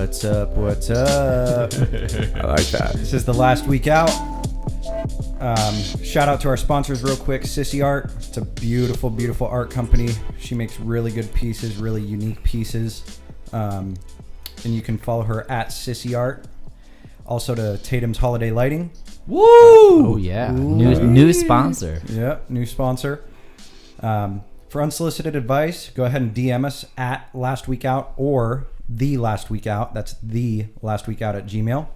What's up? What's up? I like that. This is the last week out. Shout out to our sponsors real quick. Sissy Art. It's a beautiful, beautiful art company. She makes really good pieces, really unique pieces. And you can follow her at Sissy Art. Also to Tatum's Holiday Lighting. Woo! Oh yeah, new sponsor. Yeah, new sponsor. For unsolicited advice, go ahead and DM us at Last Week Out or The Last Week Out. That's The Last Week Out at Gmail.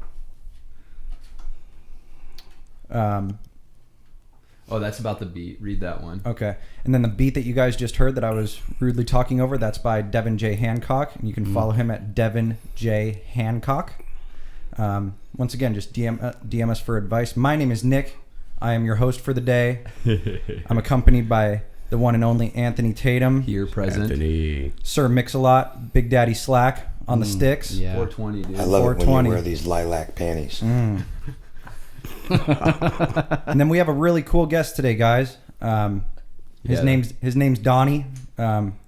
Oh, that's about the beat. Read that one. Okay. And then the beat that you guys just heard that I was rudely talking over, that's by Devin J. Hancock. And you can follow him at Devin J. Hancock. Once again, just DM us for advice. My name is Nick. I am your host for the day. I'm accompanied by the one and only Anthony Tatum. Here present. Anthony. Sir Mix-a-Lot, Big Daddy Slack on the sticks. Yeah. 420, dude. I love it when 420. you wear these lilac panties. And then we have a really cool guest today, guys. His name's Donny.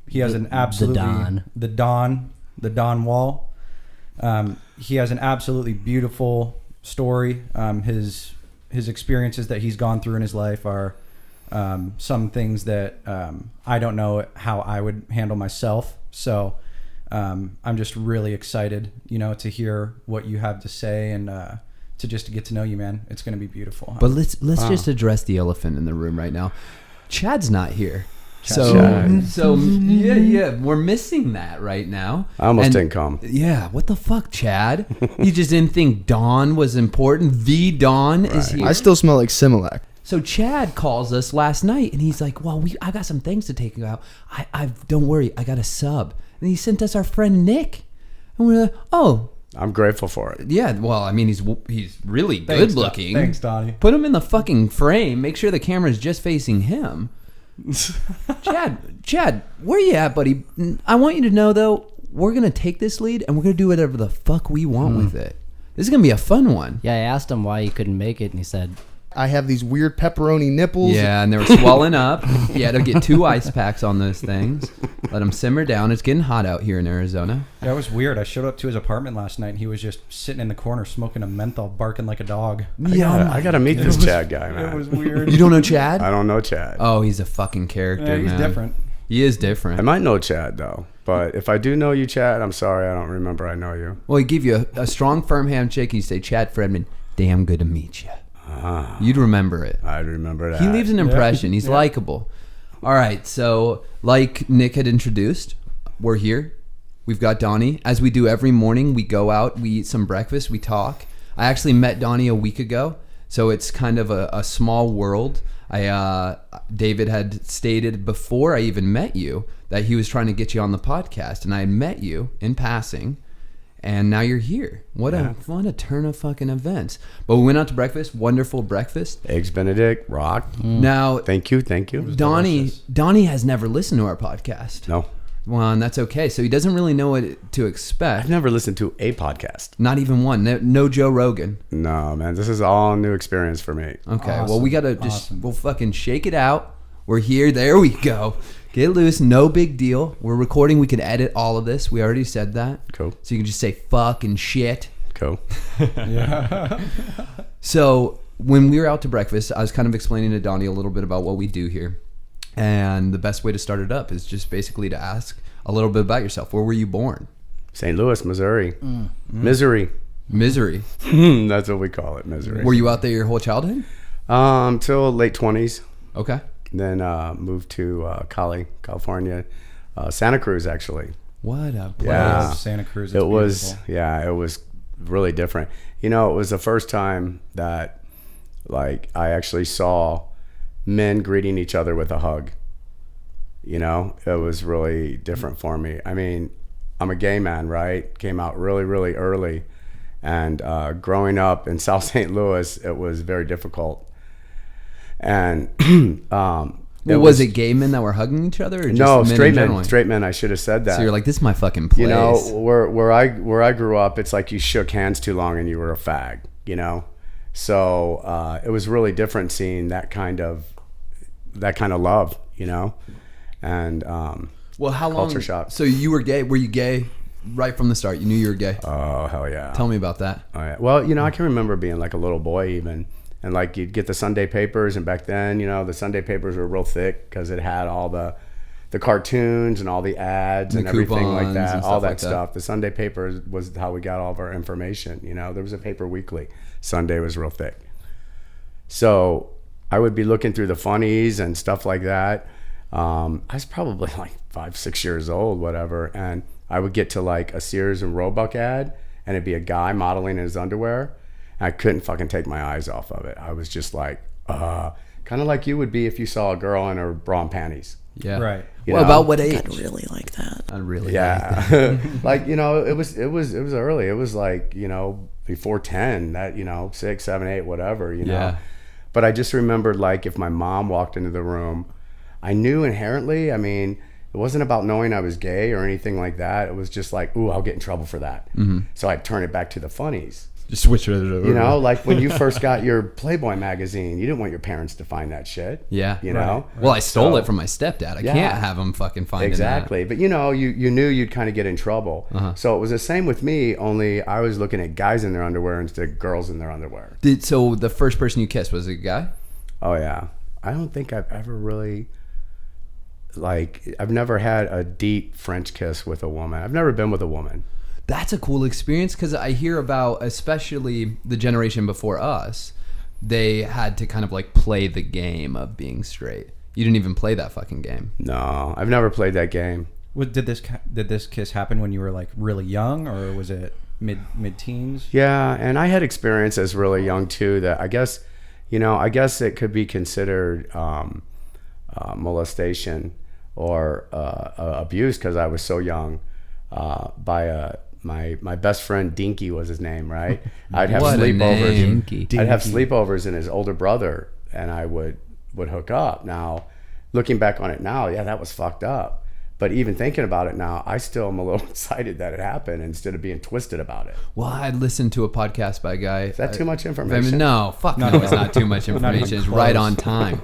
He has an absolutely the Don Wall. He has an absolutely beautiful story. His experiences that he's gone through in his life are some things that I don't know how I would handle myself. So I'm just really excited, to hear what you have to say and to just get to know you, man. It's going to be beautiful. But let's just address the elephant in the room right now. Chad's not here. So yeah, we're missing that right now. I almost didn't come. Yeah, what the fuck, Chad? You just didn't think Dawn was important? The Dawn is here. I still smell like Similac. So Chad calls us last night and he's like, "Well, I got some things to take out. I don't worry, I got a sub." And he sent us our friend Nick, and we're like, "Oh." I'm grateful for it. Yeah, well, I mean, he's really good looking. Thanks, Donny. Put him in the fucking frame. Make sure the camera's just facing him. Chad, where you at, buddy? I want you to know, though, we're going to take this lead and we're going to do whatever the fuck we want with it. This is going to be a fun one. Yeah, I asked him why he couldn't make it, and he said, I have these weird pepperoni nipples. Yeah, and they were swelling up. You had to get 2 ice packs on those things. Let them simmer down. It's getting hot out here in Arizona. That was weird. I showed up to his apartment last night and he was just sitting in the corner smoking a menthol, barking like a dog. I gotta meet this Chad guy, man. It was weird. You don't know Chad? I don't know Chad. Oh, he's a fucking character, He's man. different. He is different. I might know Chad though, but if I do know you, Chad, I'm sorry, I don't remember I know you. Well, he give you a strong, firm handshake and you say, "Chad Fredman, damn good to meet you." You'd remember it. I'd remember that. He leaves an impression. He's likable. All right, so like Nick had introduced, we're here. We've got Donny. As we do every morning, we go out, we eat some breakfast, we talk. I actually met Donny a week ago, so it's kind of a small world. David had stated before I even met you that he was trying to get you on the podcast, and I had met you in passing. And now you're here. What a turn of fucking events. But we went out to breakfast. Wonderful breakfast. Eggs Benedict, rock. Now, Thank you. Donny has never listened to our podcast. No. Well, and that's okay. So he doesn't really know what to expect. I've never listened to a podcast. Not even one. No Joe Rogan. No, man. This is all a new experience for me. Okay. Awesome. Well, we got to we'll fucking shake it out. We're here. There we go. Get loose. No big deal. We're recording. We can edit all of this. We already said that. Cool. So you can just say fuck and shit. Cool. So when we were out to breakfast, I was kind of explaining to Donny a little bit about what we do here. And the best way to start it up is just basically to ask a little bit about yourself. Where were you born? St. Louis, Missouri. Misery. That's what we call it, misery. Were you out there your whole childhood? Till late 20s. Okay. Then moved to California, Santa Cruz actually. What a place. Yeah, Santa Cruz. It was really different. It was the first time that I actually saw men greeting each other with a hug. It was really different for me. I mean, I'm a gay man, right? Came out really, really early, and growing up in South St. Louis, it was very difficult. And was it gay men that were hugging each other, or just no, men straight in men? general? Straight men. I should have said that. So you're like, this is my fucking place. Where I grew up, it's like you shook hands too long and you were a fag. So it was really different seeing that kind of love. And well, how long? Culture shock. So you were gay? Were you gay right from the start, you knew you were gay. Oh, hell yeah. Tell me about that. Oh, yeah. Well, you know, I can remember being like a little boy even. And like you'd get the Sunday papers. And back then, you know, the Sunday papers were real thick because it had all the cartoons and all the ads and everything like that. All that stuff. The Sunday paper was how we got all of our information. You know, there was a paper weekly. Sunday was real thick. So I would be looking through the funnies and stuff like that. I was probably like 5, 6 years old, whatever. And I would get to like a Sears and Roebuck ad, and it'd be a guy modeling in his underwear. And I couldn't fucking take my eyes off of it. I was just like, kind of like you would be if you saw a girl in her bra and panties. Yeah. Right. Well, about what age? I'd really like that. I really. Yeah. Like, you know, it was early. It was like, you know, before 10, that, you know, 6, 7, 8, whatever, you know. Yeah. But I just remembered, like, if my mom walked into the room, I knew inherently, I mean, it wasn't about knowing I was gay or anything like that. It was just like, ooh, I'll get in trouble for that. Mm-hmm. So I'd turn it back to the funnies. Just switch it over. You know, like when you first got your Playboy magazine, you didn't want your parents to find that shit. Yeah. You know? Right. Well, I stole it from my stepdad. I can't have him fucking find it. Exactly. But, you know, you knew you'd kind of get in trouble. Uh-huh. So it was the same with me, only I was looking at guys in their underwear instead of girls in their underwear. So the first person you kissed was a guy? Oh, yeah. I don't think I've ever really, like, I've never had a deep French kiss with a woman. I've never been with a woman. That's a cool experience because I hear about, especially the generation before us, they had to kind of like play the game of being straight. You didn't even play that fucking game. No, I've never played that game. Did this kiss happen when you were like really young, or was it mid-teens? Yeah, and I had experience as really young too that I guess, you know, I guess it could be considered molestation or abuse because I was so young by my best friend Dinky was his name, right? I'd have What a sleepovers. name. I'd have sleepovers, and his older brother and I would hook up. Now, looking back on it now, yeah, that was fucked up. But even thinking about it now, I still am a little excited that it happened instead of being twisted about it. Well, I listened to a podcast by a guy. Is that too much information? No, fuck no, it's not too much information. It's right on time.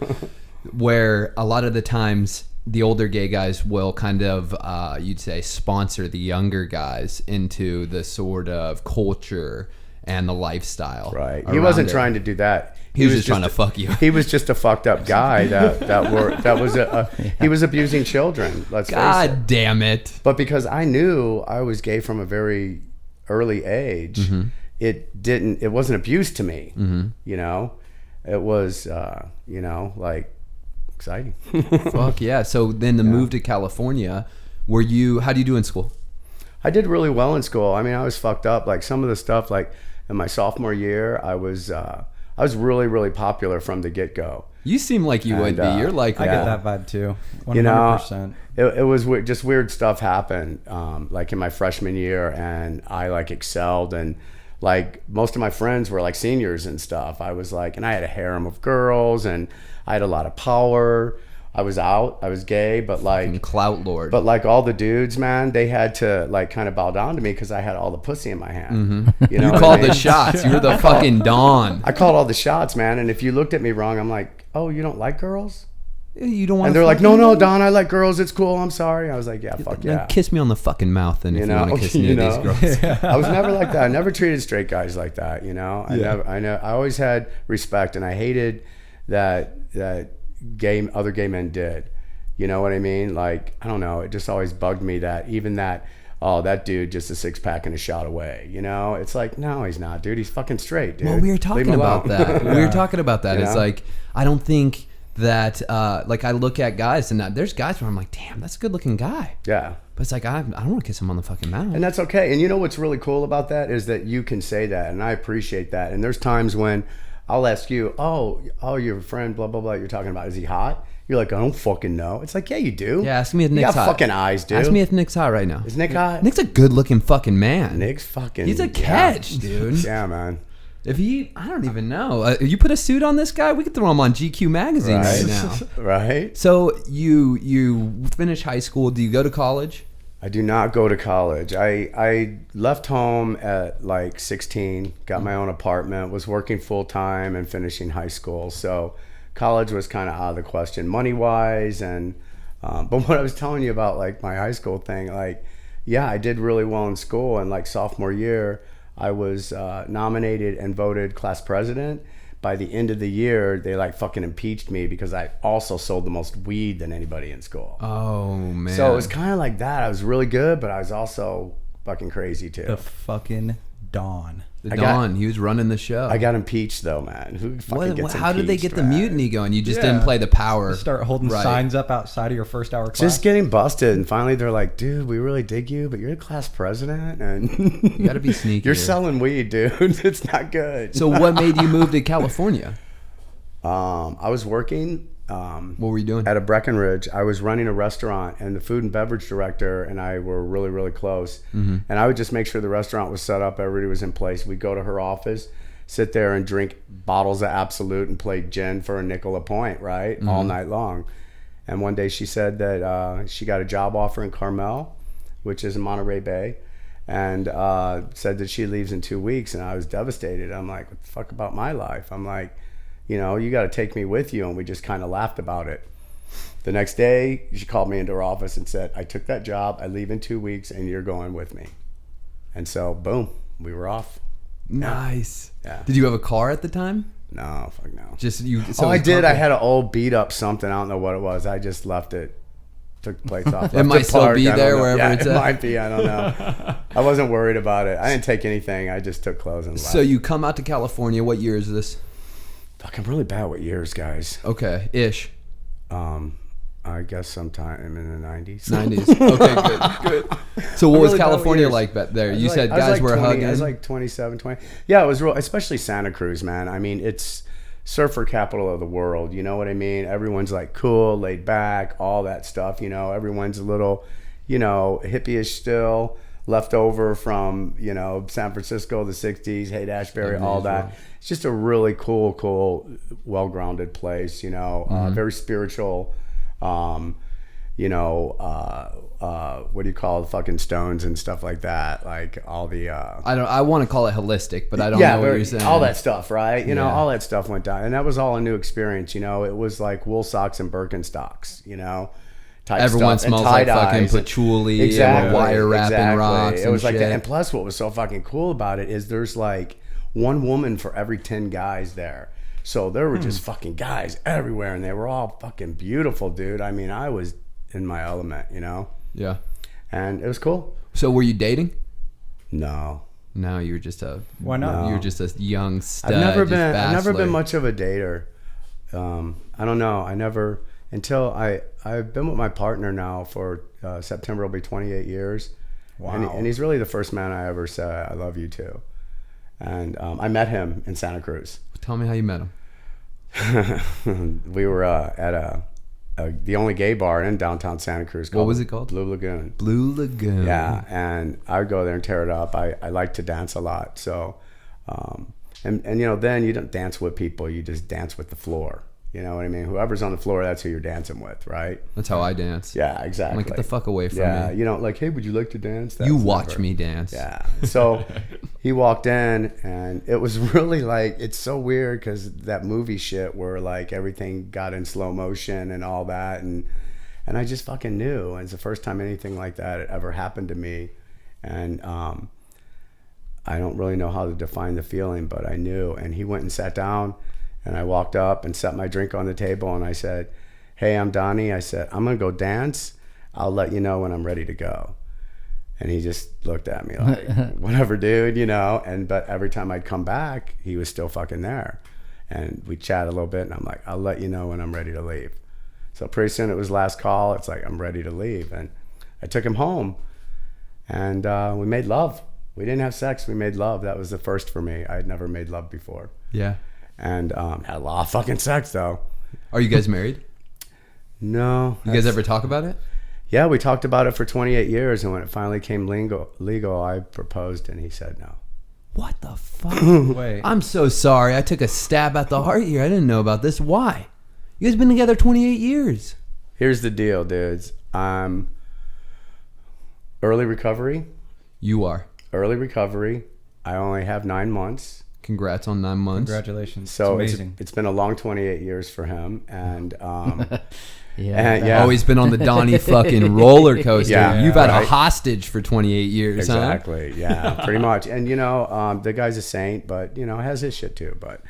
Where a lot of the times the older gay guys will kind of, you'd say, sponsor the younger guys into the sort of culture and the lifestyle. Right. He wasn't trying to do that. He was just trying to fuck you. He was just a fucked up guy he was abusing children. Let's face it. God damn it. But because I knew I was gay from a very early age, Mm-hmm. it wasn't abuse to me. Mm-hmm. You know, it was, you know, like exciting. Fuck yeah. So then the move to California, how do you do in school? I did really well in school. I mean, I was fucked up. Like some of the stuff, like in my sophomore year, I was really, really popular from the get-go. You seem like you would be. You're like, I get that vibe too. 100%. You know, it was weird, just weird stuff happened, like in my freshman year, and I like excelled, and like most of my friends were like seniors and stuff. I was like, and I had a harem of girls, and I had a lot of power. I was gay, but like clout lord. But like all the dudes, man, they had to like kind of bow down to me because I had all the pussy in my hand. Mm-hmm. You know, you called the shots. You were the fucking Don. I called all the shots, man. And if you looked at me wrong, I'm like, oh, you don't like girls? You don't want. And they're like, no, Don, I like girls. It's cool. I'm sorry. I was like, yeah, fuck yeah. Kiss me on the fucking mouth, and if you want to kiss any of these girls. I was never like that. I never treated straight guys like that. You know, I always had respect, and I hated that other gay men did. You know what I mean? Like, I don't know. It just always bugged me that even that, oh, that dude just a 6-pack and a shot away. You know? It's like, no, he's not, dude. He's fucking straight, dude. Well, we were talking about that. We were talking about that. You It's know? like, I don't think that, like, I look at guys, and there's guys where I'm like, damn, that's a good looking guy. Yeah. But it's like, I don't want to kiss him on the fucking mouth. And that's okay. And you know what's really cool about that is that you can say that, and I appreciate that. And there's times when I'll ask you, oh, your friend, blah, blah, blah, you're talking about, is he hot? You're like, I don't fucking know. It's like, yeah, you do. Yeah, ask me if you Nick's got hot. fucking eyes, dude. Ask me if Nick's hot right now. Is Nick hot? Nick's a good looking fucking man. Nick's fucking. He's a catch, dude. Yeah, man. If I don't even know. You put a suit on this guy, we could throw him on GQ magazine right now. Right. So you finish high school. Do you go to college? I do not go to college. I left home at like 16, got my own apartment, was working full time and finishing high school. So college was kind of out of the question money wise. And but what I was telling you about like my high school thing, like, yeah, I did really well in school. And like sophomore year, I was nominated and voted class president. By the end of the year, they like fucking impeached me because I also sold the most weed than anybody in school. Oh man. So it was kind of like that. I was really good, but I was also fucking crazy too. The fucking Don. He was running the show. I got impeached though, man. Who fucking gets How did they get the man? mutiny going? You just didn't play the power. Start holding Right. signs up outside of your first hour class. Just getting busted, and finally they're like, "Dude, we really dig you, but you're the class president, and You got to be sneaky. you're selling weed, dude. It's not good." So what made you move to California? I was working What were you doing? at a Breckenridge. I was running a restaurant, and the food and beverage director and I were really, really close. And I would just make sure the restaurant was set up, everybody was in place. We'd go to her office, sit there and drink bottles of Absolute and play gin for a nickel a point, right? All night long. And one day she said that she got a job offer in Carmel, which is in Monterey Bay, and said that she leaves in 2 weeks. And I was devastated. I'm like, what the fuck about my life? I'm like, you know, you got to take me with you. And we just kind of laughed about it. The next day, she called me into her office and said, I took that job. I leave in 2 weeks and you're going with me. And so, boom, we were off. Nice. Yeah. Did you have a car at the time? No, fuck no. Just you. So Oh, it I was did. I comfortable. had an old beat up something. I don't know what it was. I just left it. Took the plates off. It Left might the still park. be I don't there know. wherever yeah, it's it at. might be. I don't know. I wasn't worried about it. I didn't take anything. I just took clothes and left. So you come out to California. What year is this? Fuck, I'm really bad with years, guys. Okay, ish. I guess sometime in the 90s. 90s. Okay, good. So what was really bad with California years. like back there? I was You like- said I was guys like were 20, hugging. I was like 27, 20. Yeah, it was real, especially Santa Cruz, man. I mean, it's surfer capital of the world. You know what I mean? Everyone's like cool, laid back, all that stuff. You know, everyone's a little, you know, hippie-ish still, left over from, you know, San Francisco, the 60s, Haight-Ashbury, all that. It's just a really cool, well-grounded place, you know, very spiritual. You know, what do you call the fucking stones and stuff like that? Like all the I want to call it holistic, but I don't know what you're saying. all that stuff, right? You know, Yeah. all that stuff went down, and that was all a new experience. You know, it was like wool socks and Birkenstocks. You know, type Everyone stuff, and smells like tie-dyes fucking and- patchouli and wire wrap and rocks. It was and like that. shit. And plus, what was so fucking cool about it is there's like one woman for every 10 guys there. So there were just fucking guys everywhere, and they were all fucking beautiful, dude. I mean, I was in my element, you know, Yeah. and it was cool. So were you dating? No, No, you were just a. Why not? You were just a young stud. I've never just been. I've never bachelor. been much of a dater. I don't know. I never until I've been with my partner now for September will be 28 years. Wow. And he's really the first man I ever said I love you to. And I met him in Santa Cruz. Tell me how you met him. We were at the only gay bar in downtown Santa Cruz. What was it called? Blue Lagoon. Blue Lagoon. Yeah, and I would go there and tear it up. I like to dance a lot, so and you know, then you don't dance with people, you just dance with the floor. You know what I mean? Whoever's on the floor, that's who you're dancing with, right? That's how I dance. Yeah, exactly. I'm like, get the fuck away from yeah, me. you know, like, hey, would you like to dance? That's You watch never- me dance. Yeah. So he walked in, and it was really like, it's so weird because that movie shit where like everything got in slow motion and all that, and I just fucking knew. And it's the first time anything like that had ever happened to me, and I don't really know how to define the feeling, but I knew. And he went and sat down, and I walked up and set my drink on the table, and I said, hey, I'm Donny. I said, I'm gonna go dance. I'll let you know when I'm ready to go. And he just looked at me like, whatever, dude, you know. But every time I'd come back, he was still fucking there. And we chat a little bit, and I'm like, I'll let you know when I'm ready to leave. So pretty soon it was last call. It's like, I'm ready to leave. And I took him home, and we made love. We didn't have sex. We made love. That was the first for me. I had never made love before. Yeah. And had a lot of fucking sex, though. Are you guys married? No. You guys ever talk about it? Yeah, we talked about it for 28 years, and when it finally came legal, I proposed, and he said no. What the fuck? Wait. I'm so sorry. I took a stab at the heart here. I didn't know about this. Why? You guys been together 28 years. Here's the deal, dudes. I'm early recovery. You are. Early recovery. I only have 9 months. Congrats on 9 months. Congratulations. So it's amazing. it's been a long 28 years for him, and Yeah. Always been on the Donny fucking roller coaster. Yeah, You've had a right. hostage for 28 years, exactly, yeah, pretty much. And the guy's a saint, but has his shit too. But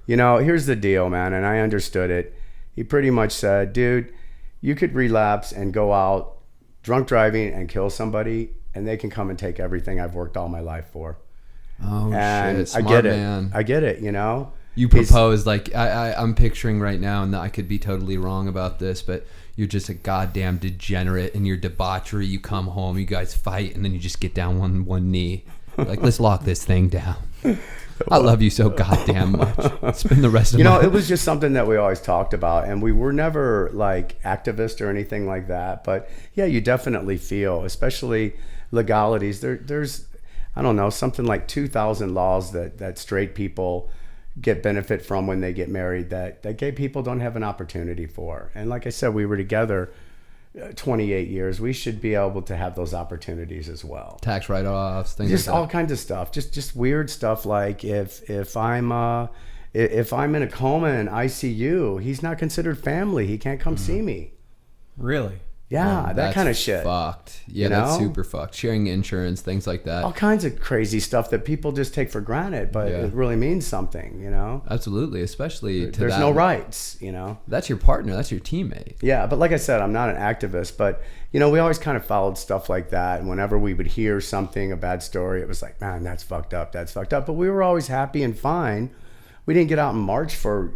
here's the deal, man, and I understood it. He pretty much said, dude, you could relapse and go out drunk driving and kill somebody, and they can come and take everything I've worked all my life for. Oh, And shit. Smart I get man. it. I get it. You proposed, like, I'm picturing right now, and I could be totally wrong about this, but you're just a goddamn degenerate in your debauchery. You come home, you guys fight, and then you just get down one knee. Like, let's lock this thing down. I love you so goddamn much. Spend the rest of my it was just something that we always talked about, and we were never like activists or anything like that. But yeah, you definitely feel, especially legalities. There's I don't know, something like 2,000 laws that straight people get benefit from when they get married that gay people don't have an opportunity for. And like I said, we were together 28 years. We should be able to have those opportunities as well. tax write-offs, things Just like that. all kinds of stuff. Just weird stuff like if I'm in a coma in ICU, he's not considered family. He can't come see me. Really? Yeah, that That's kind of shit. Fucked. Yeah, You that's know? super fucked. Sharing insurance, things like that. All kinds of crazy stuff that people just take for granted, but Yeah. it really means something, Absolutely, especially to There's that. no rights, That's your partner. That's your teammate. Yeah, but like I said, I'm not an activist, but we always kind of followed stuff like that. And whenever we would hear something, a bad story, it was like, man, that's fucked up. That's fucked up. But we were always happy and fine. We didn't get out and march for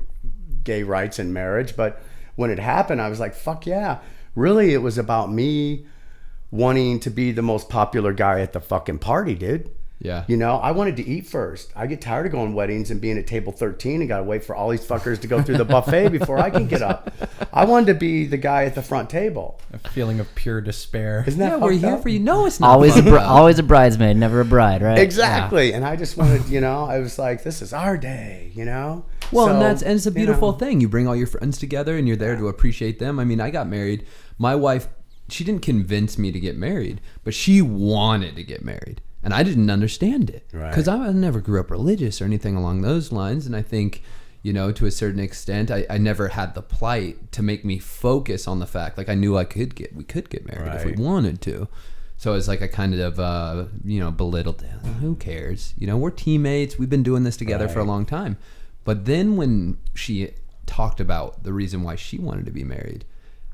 gay rights and marriage, but when it happened, I was like, fuck yeah. Really, it was about me wanting to be the most popular guy at the fucking party, dude. Yeah. I wanted to eat first. I get tired of going weddings and being at table 13 and got to wait for all these fuckers to go through the buffet before I can get up. I wanted to be the guy at the front table. A feeling of pure despair. Isn't that Yeah, we're fucked here up? for you. No, it's not. Always fucked up. always a bridesmaid, never a bride, right? Exactly. And I just wanted, I was like, this is our day, Well, So, and it's a beautiful thing. You bring all your friends together and you're there to appreciate them. I mean, I got married. My wife, she didn't convince me to get married, but she wanted to get married. And I didn't understand it Right. because I never grew up religious or anything along those lines. And I think, to a certain extent, I never had the plight to make me focus on the fact. Like I knew we could get married if we Right. wanted to. So it's like I kind of, belittled it. Who cares? We're teammates. We've been doing this together for a Right. long time. But then when she talked about the reason why she wanted to be married,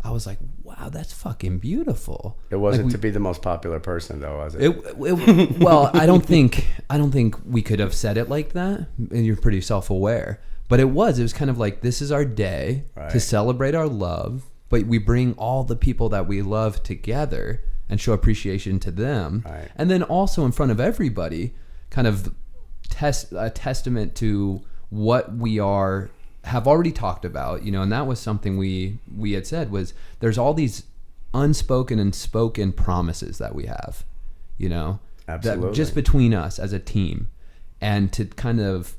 I was like, wow, that's fucking beautiful. It wasn't Like to be the most popular person, though, was it? well, I don't think we could have said it like that. And you're pretty self-aware. But it was kind of like, this is our day to Right. celebrate our love, but we bring all the people that we love together and show appreciation to them. Right. And then also in front of everybody, kind of a testament to what we have already talked about, and that was something we had said was there's all these unspoken and spoken promises that we have, Absolutely. that just between us as a team, and to kind of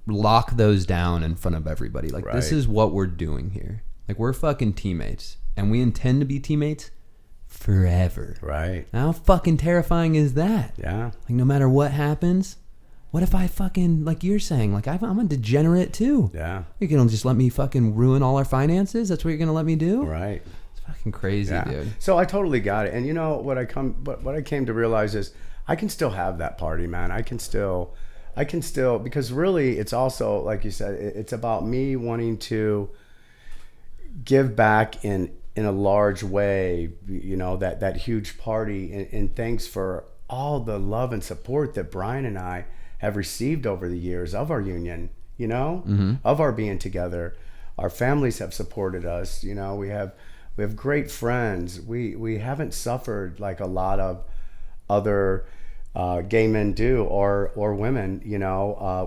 lock those down in front of everybody. Like, this Right. is what we're doing here. Like, we're fucking teammates, and we intend to be teammates forever. Right. How fucking terrifying is that? Yeah. Like, no matter what happens, what if I fucking, like you're saying, like I'm a degenerate too? Yeah. You're gonna just let me fucking ruin all our finances? That's what you're gonna let me do? Right. It's fucking crazy, Yeah. dude. So I totally got it. And what I came to realize is I can still have that party, man. I can still, because really it's also, like you said, it's about me wanting to give back in a large way, that huge party. And thanks for all the love and support that Brian and I have received over the years of our union, of our being together. Our families have supported us. We have great friends. We haven't suffered like a lot of other gay men do, or women,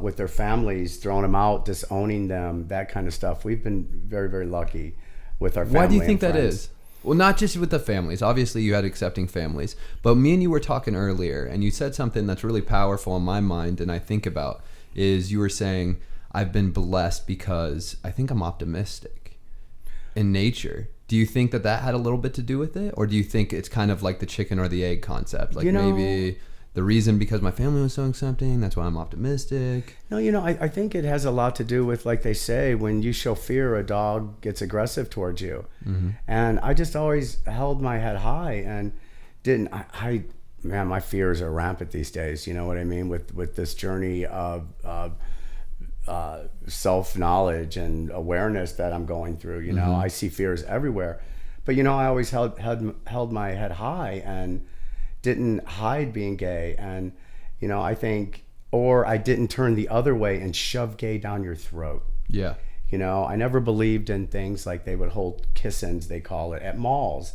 with their families, throwing them out, disowning them, that kind of stuff. We've been very, very lucky with our family. Why do you think and that friends. is? Well, not just with the families. Obviously, you had accepting families. But me and you were talking earlier, and you said something that's really powerful in my mind, and I think about, is you were saying, I've been blessed because I think I'm optimistic in nature. Do you think that had a little bit to do with it? Or do you think it's kind of like the chicken or the egg concept? Like maybe the reason because my family was so accepting. That's why I'm optimistic. No, I think it has a lot to do with, like they say, when you show fear, a dog gets aggressive towards you. Mm-hmm. And I just always held my head high and didn't. Man, my fears are rampant these days. You know what I mean? With this journey of self-knowledge and awareness that I'm going through. You know, I see fears everywhere. But I always held my head high and didn't hide being gay. And I think, or I didn't turn the other way and shove gay down your throat. Yeah. I never believed in things like they would hold kiss-ins, they call it, at malls,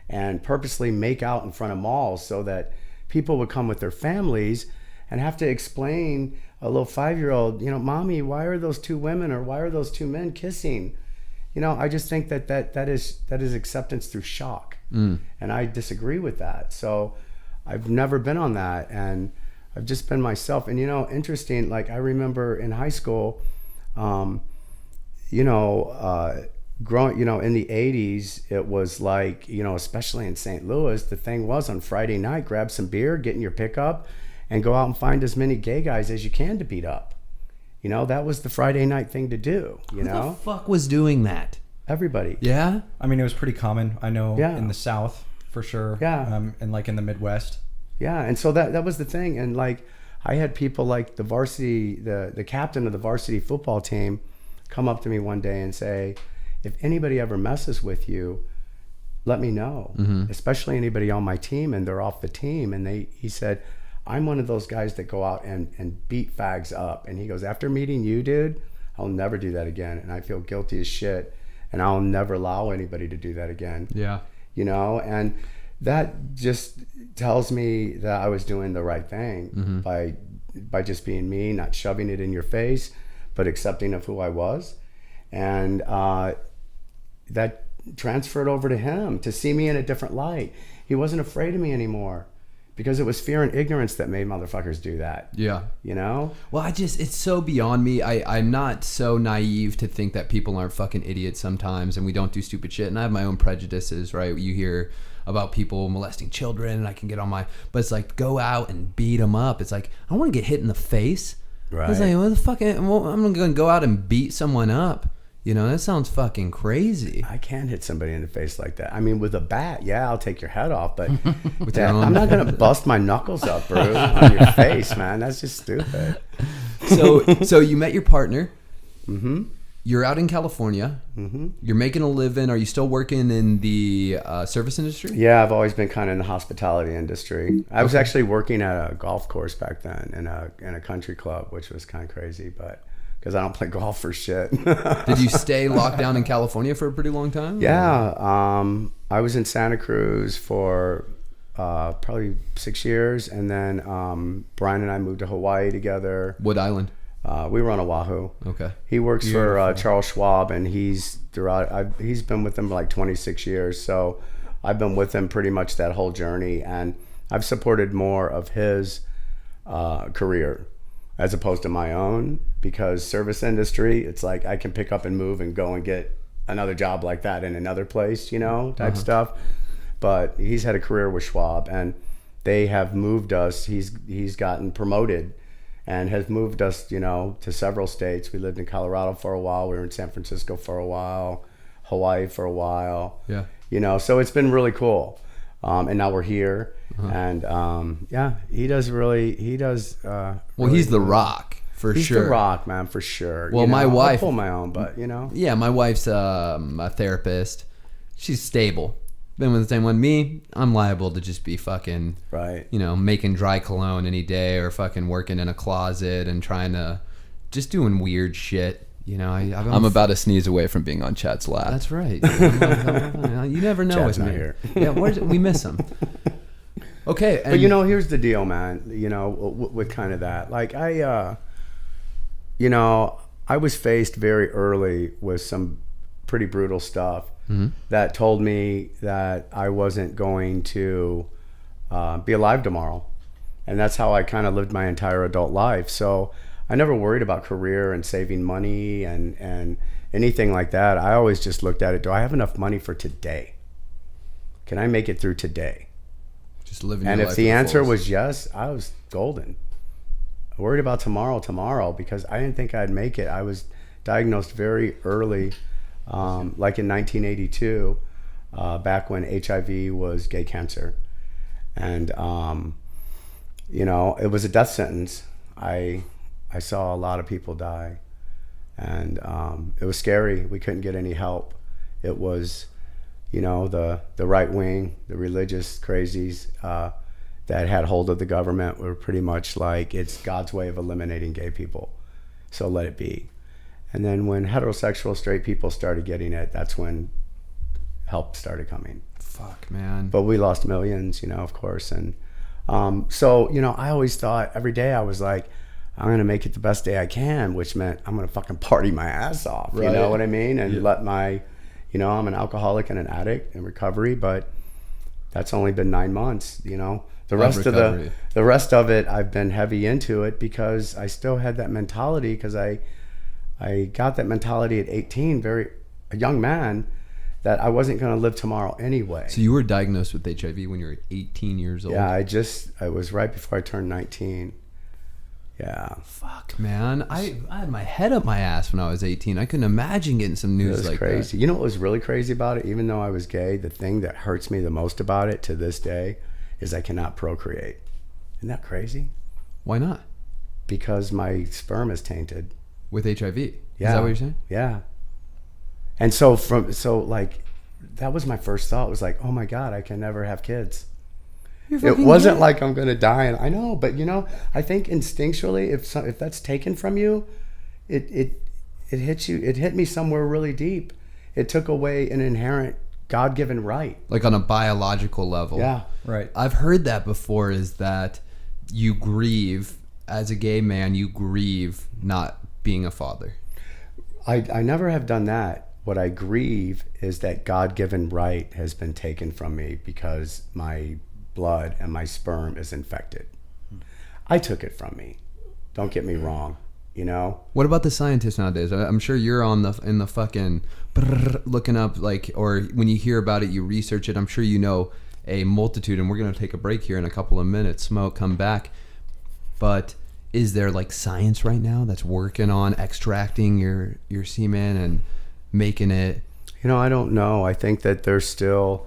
and purposely make out in front of malls so that people would come with their families and have to explain a little 5-year-old, Mommy, why are those two women or why are those two men kissing? I just think that is acceptance through shock. And I disagree with that. So I've never been on that, and I've just been myself. And interesting, like I remember in high school, growing, in the 80s, it was like, especially in St. Louis, the thing was on Friday night, grab some beer, get in your pickup, and go out and find as many gay guys as you can to beat up. That was the Friday night thing to do, Who the fuck was doing that? Everybody. Yeah? I mean, it was pretty common. I know in the South, for sure. Yeah. And like in the Midwest. Yeah, and so that was the thing. And like, I had people like the varsity, the captain of the varsity football team come up to me one day and say, if anybody ever messes with you, let me know, especially anybody on my team and they're off the team. And he said, I'm one of those guys that go out and beat fags up. And he goes, after meeting you, dude, I'll never do that again. And I feel guilty as shit. And I'll never allow anybody to do that again. Yeah. And that just tells me that I was doing the right thing by just being me, not shoving it in your face, but accepting of who I was. And that transferred over to him to see me in a different light. He wasn't afraid of me anymore because it was fear and ignorance that made motherfuckers do that. Yeah. Well, it's so beyond me. I'm not so naive to think that people aren't fucking idiots sometimes and we don't do stupid shit. And I have my own prejudices, right? You hear about people molesting children and I can get on but it's like, go out and beat them up. It's like, I don't want to get hit in the face. Right. It's like, what the fuck? I'm going to go out and beat someone up. That sounds fucking crazy. I can't hit somebody in the face like that. I mean, with a bat, yeah, I'll take your head off, but I'm not going to bust my knuckles up, bro, on your face, man. That's just stupid. So you met your partner. Mm-hmm. You're out in California. Mm-hmm. You're making a living. Are you still working in the service industry? Yeah, I've always been kind of in the hospitality industry. I was actually working at a golf course back then in a country club, which was kind of crazy, but because I don't play golf for shit. Did you stay locked down in California for a pretty long time? Yeah. I was in Santa Cruz for probably 6 years. And then Brian and I moved to Hawaii together. What island? We were on Oahu. Okay. He works for Charles Schwab, and he's been with them for like 26 years. So I've been with him pretty much that whole journey. And I've supported more of his career as opposed to my own, because service industry, it's like I can pick up and move and go and get another job like that in another place, type stuff. But he's had a career with Schwab, and they have moved us. He's gotten promoted and has moved us, to several states. We lived in Colorado for a while. We were in San Francisco for a while, Hawaii for a while. Yeah. So it's been really cool. And now we're here. And he does. Well, he's the Rock for he's sure. He's the Rock, man, for sure. Well, my wife, I pull my own, but Yeah, my wife's a therapist. She's stable. Been with the same one. Me, I'm liable to just be fucking right. Making dry cologne any day or fucking working in a closet and trying to just doing weird shit. I'm about to sneeze away from being on Chad's lap. That's right. You never know Chad's with not me. here. Yeah, we miss him. Okay, but here's the deal, man. With kind of that, like I was faced very early with some pretty brutal stuff that told me that I wasn't going to be alive tomorrow, and that's how I kind of lived my entire adult life. So I never worried about career and saving money and anything like that. I always just looked at it. Do I have enough money for today? Can I make it through today? Just living. And your if life the to answer fullest. was yes, I was golden. I worried about tomorrow because I didn't think I'd make it. I was diagnosed very early, like in 1982, back when HIV was gay cancer. And, it was a death sentence. I saw a lot of people die. And it was scary. We couldn't get any help. It was, the right wing, the religious crazies that had hold of the government were pretty much like, it's God's way of eliminating gay people, so let it be. And then when heterosexual straight people started getting it, that's when help started coming. Fuck, man. But we lost millions, of course. And so, I always thought every day I was like, I'm going to make it the best day I can, which meant I'm going to fucking party my ass off. Right. You know what I mean? And let I'm an alcoholic and an addict in recovery, but that's only been 9 months, The rest of it, I've been heavy into it because I still had that mentality, because I got that mentality at 18, a young man, that I wasn't going to live tomorrow anyway. So you were diagnosed with HIV when you were 18 years old? Yeah, I was right before I turned 19. Yeah. Fuck, man. I had my head up my ass when I was 18. I couldn't imagine getting some news like that. It was crazy. You know what was really crazy about it? Even though I was gay, the thing that hurts me the most about it to this day is I cannot procreate. Isn't that crazy? Why not? Because my sperm is tainted. With HIV? Yeah. Is that what you're saying? Yeah. And so that was my first thought, was like, oh my God, I can never have kids. It wasn't like I'm going to die. And I know, but I think instinctually, if that's taken from you, it hits you. It hit me somewhere really deep. It took away an inherent God-given right. Like on a biological level. Yeah. Right. I've heard that before, is that you grieve, as a gay man, you grieve not being a father. I never have done that. What I grieve is that God-given right has been taken from me because my blood and my sperm is infected. I took it from me. Don't get me wrong. What about the scientists nowadays? I'm sure you're in the fucking looking up, or when you hear about it, you research it. I'm sure you know a multitude, and we're going to take a break here in a couple of minutes. Smoke, come back. But is there science right now that's working on extracting your semen and making it? I don't know. I think that there's still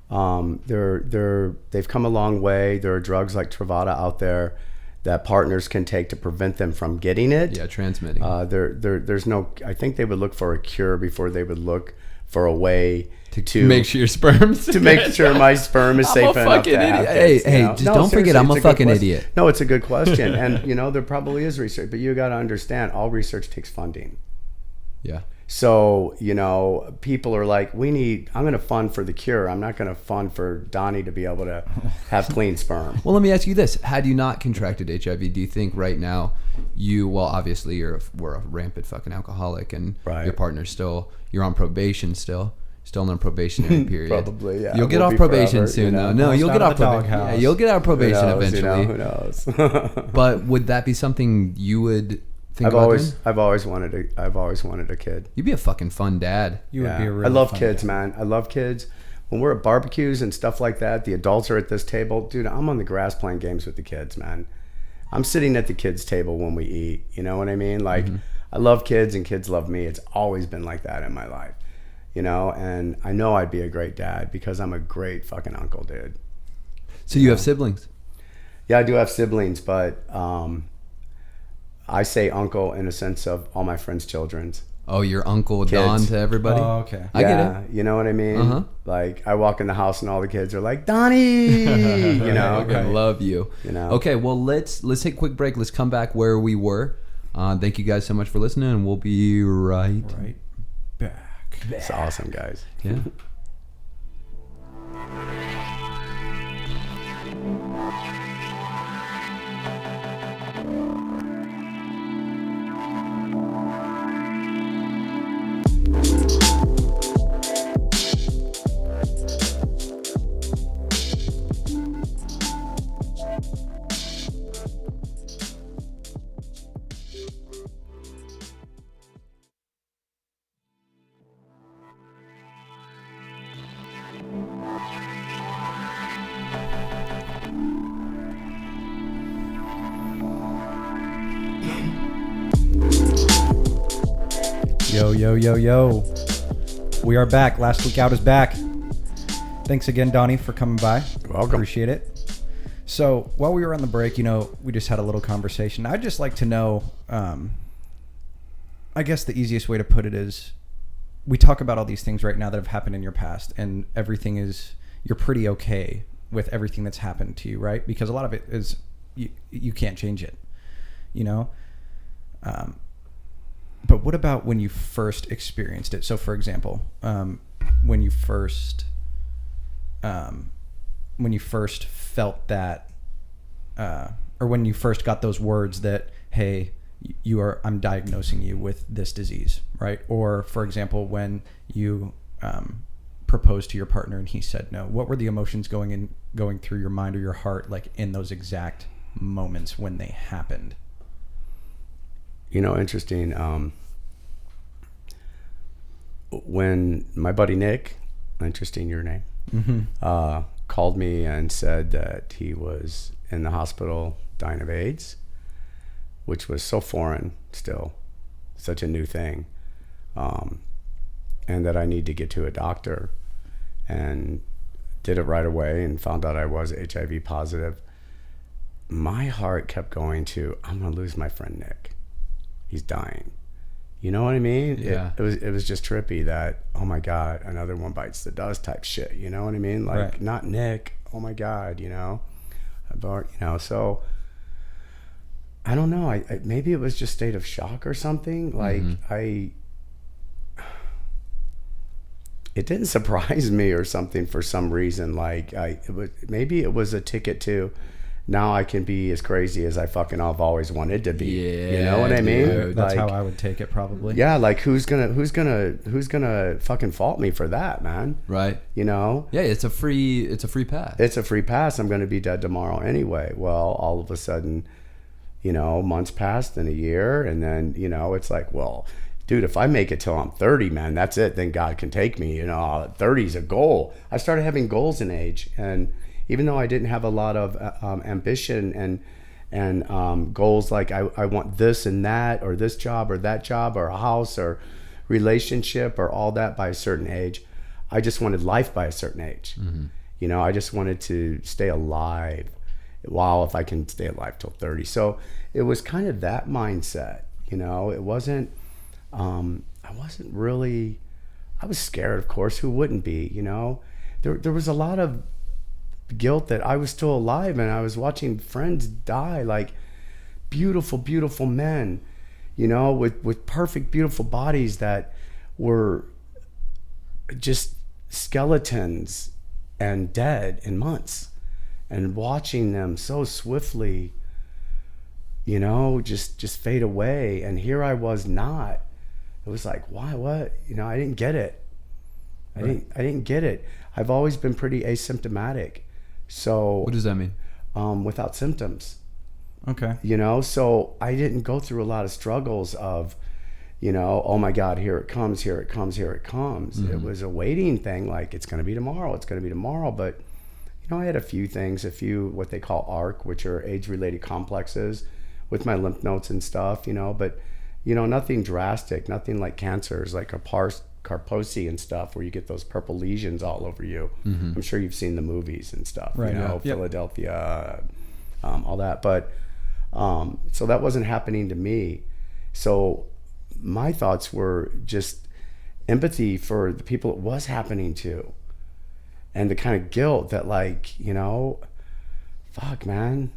they've come a long way. There are drugs like Truvada out there that partners can take to prevent them from getting it. Yeah, transmitting. There's no. I think they would look for a cure before they would look for a way to make sure your sperm's to make sure my sperm is safe enough to have kids. Just don't forget, I'm a fucking idiot. No, it's a good question, and there probably is research, but you got to understand, all research takes funding. Yeah. So, people are like, I'm going to fund for the cure. I'm not going to fund for Donny to be able to have clean sperm. Well, let me ask you this. Had you not contracted HIV, do you think right now obviously we're a rampant fucking alcoholic, and right. Your partner's you're on probation still on a probationary period. Probably, yeah. You'll get off probation forever, soon, though. No, you'll get off probation. Yeah, you'll get out of probation eventually. Who knows? But would that be something you would think I've about always doing? I've always wanted a kid. You'd be a fucking fun dad. You would be a really I love fun kids, guy. man. I love kids. When we're at barbecues and stuff like that, the adults are at this table. Dude, I'm on the grass playing games with the kids, man. I'm sitting at the kids' table when we eat. You know what I mean? I love kids and kids love me. It's always been like that in my life. And I know I'd be a great dad because I'm a great fucking uncle, dude. So you have siblings? Yeah, I do have siblings, but I say uncle in a sense of all my friends' children's. Oh, your Uncle Kids. Don to everybody? Oh, okay. I get it. You know what I mean? Uh-huh. Like, I walk in the house and all the kids are like, Donny! I Right. love you. Okay, well, let's take a quick break. Let's come back where we were. Thank you guys so much for listening, and we'll be right back. It's awesome, guys. Yeah. Yo, yo, yo, yo. We are back. Last Week Out is back. Thanks again, Donny, for coming by. You're welcome. Appreciate it. So while we were on the break, we just had a little conversation. I'd just like to know, I guess the easiest way to put it is, we talk about all these things right now that have happened in your past, and everything is, you're pretty okay with everything that's happened to you, right? Because a lot of it is, you can't change it, But what about when you first experienced it? So, for example, when you first felt that, or when you first got those words that, hey, I'm diagnosing you with this disease, right? Or, for example, when you proposed to your partner and he said no, what were the emotions going through your mind or your heart, like in those exact moments when they happened? Interesting. When my buddy Nick, interesting your name, called me and said that he was in the hospital dying of AIDS, which was so foreign still, such a new thing, and that I need to get to a doctor, and did it right away and found out I was HIV positive. My heart kept going to, I'm going to lose my friend Nick. He's dying. You know what I mean? Yeah. It was just trippy that, oh my God, another one bites the dust type shit. You know what I mean? Like, right. Not Nick. Oh my God, so I don't know. I maybe it was just state of shock or something. Like it didn't surprise me or something for some reason. Like maybe it was a ticket to, now I can be as crazy as I fucking have always wanted to be. Yeah, you know what I mean? dude. That's like, how I would take it, probably. Yeah, like who's gonna fucking fault me for that, man? Right. Yeah, it's a free pass. It's a free pass. I'm gonna be dead tomorrow anyway. Well, all of a sudden, months passed and a year, and then it's like, well, dude, if I make it till I'm 30, man, that's it. Then God can take me. 30 is a goal. I started having goals in age, and even though I didn't have a lot of ambition and goals like I want this and that, or this job or that job, or a house or relationship or all that by a certain age, I just wanted life by a certain age. I just wanted to stay alive. Wow, if I can stay alive till 30. So it was kind of that mindset. It wasn't. I wasn't really. I was scared, of course. Who wouldn't be? There was a lot of guilt that I was still alive, and I was watching friends die, like beautiful men, with perfect, beautiful bodies that were just skeletons and dead in months, and watching them so swiftly, just fade away. And here I was not. It was like, why? What? I didn't get it. I didn't get it. I've always been pretty asymptomatic. So What does that mean? Without symptoms. Okay. So I didn't go through a lot of struggles of, oh my God, here it comes. Mm-hmm. It was a waiting thing, like it's going to be tomorrow. But, I had a few what they call ARC, which are age-related complexes with my lymph nodes and stuff, but, nothing drastic, nothing like cancers, like Kaposi and stuff, where you get those purple lesions all over you. I'm sure you've seen the movies and stuff, right? Philadelphia, all that. But so that wasn't happening to me. So my thoughts were just empathy for the people it was happening to, and the kind of guilt that, like, fuck, man,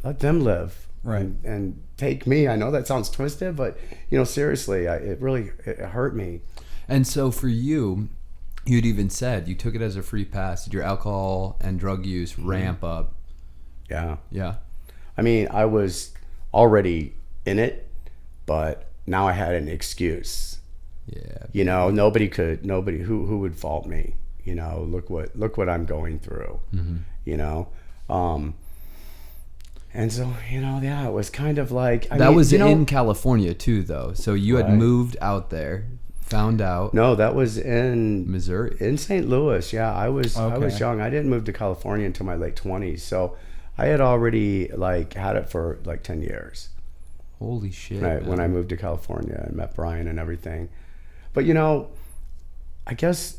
let them live. Right. And take me. I know that sounds twisted, but seriously, it hurt me. And so for you, you'd even said you took it as a free pass. Did your alcohol and drug use ramp up? Yeah. Yeah. I mean, I was already in it, but now I had an excuse. Yeah. Nobody who would fault me. Look what I'm going through. And so, it was kind of like, that was in California too, though. So you had moved out there, found out. No, that was in Missouri, in St. Louis. Yeah, I was young. I didn't move to California until my late 20s. So I had already had it for 10 years. Holy shit! Right, man. when I moved to California and met Brian and everything. But I guess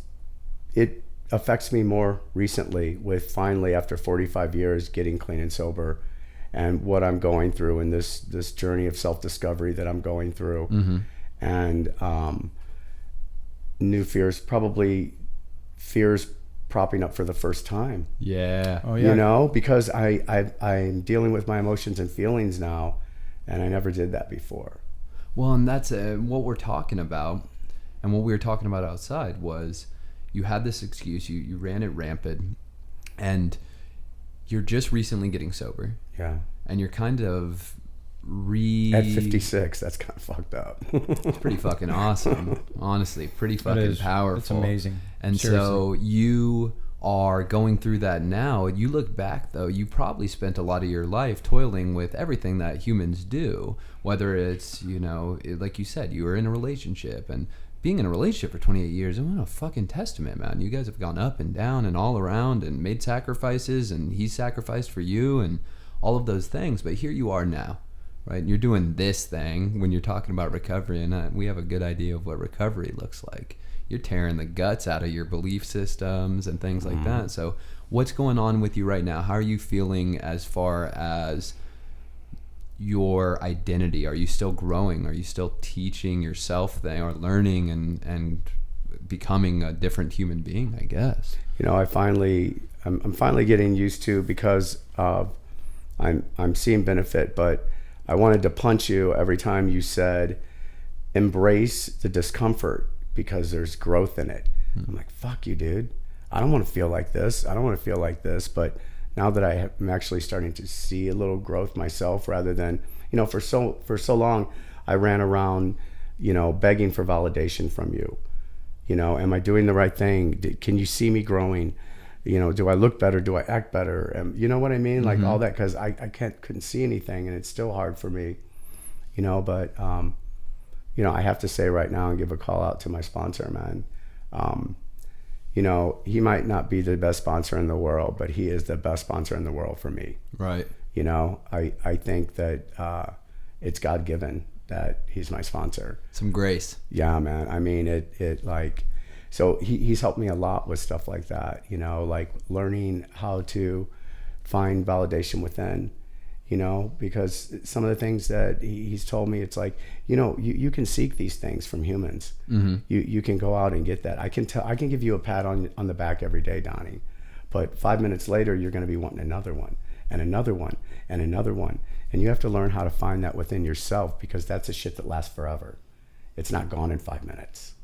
it affects me more recently with finally after 45 years getting clean and sober, and what I'm going through in this journey of self-discovery that I'm going through. Mm-hmm. And new fears, probably fears propping up for the first time. Yeah. Oh yeah. Because I'm dealing with my emotions and feelings now, and I never did that before. Well, and that's what we're talking about, and what we were talking about outside was you had this excuse, you ran it rampant, and you're just recently getting sober. Yeah. And you're kind of at 56, that's kind of fucked up. It's pretty fucking awesome. Honestly, pretty fucking powerful. It's amazing. And Seriously. so you are going through that now. You look back though, you probably spent a lot of your life toiling with everything that humans do, whether it's, like you said, you were in a relationship, and being in a relationship for 28 years, and what a fucking testament, man. You guys have gone up and down and all around and made sacrifices, and he sacrificed for you and all of those things. But here you are now, right? You're doing this thing when you're talking about recovery, and we have a good idea of what recovery looks like. You're tearing the guts out of your belief systems and things like that. So what's going on with you right now? How are you feeling as far as your identity? Are you still growing? Are you still teaching yourself thing, or learning and becoming a different human being, I guess? I'm finally getting used to, because I'm seeing benefit, but I wanted to punch you every time you said embrace the discomfort because there's growth in it. I'm like, fuck you, dude. I don't want to feel like this. I don't want to feel like this. But now that I'm actually starting to see a little growth myself, rather than, for so long, I ran around, begging for validation from you. Am I doing the right thing? Can you see me growing? Do I look better? Do I act better? You know what I mean? Like all that, because I couldn't see anything, and it's still hard for me, but, I have to say right now and give a call out to my sponsor, man. He might not be the best sponsor in the world, but he is the best sponsor in the world for me. Right. I think that it's God-given that he's my sponsor. Some grace. Yeah, man. I mean, so he's helped me a lot with stuff like that, like learning how to find validation within, because some of the things that he's told me, it's like, you can seek these things from humans. Mm-hmm. You can go out and get that. I can give you a pat on the back every day, Donnie, but 5 minutes later, you're going to be wanting another one and another one and another one. And you have to learn how to find that within yourself, because that's a shit that lasts forever. It's not gone in 5 minutes.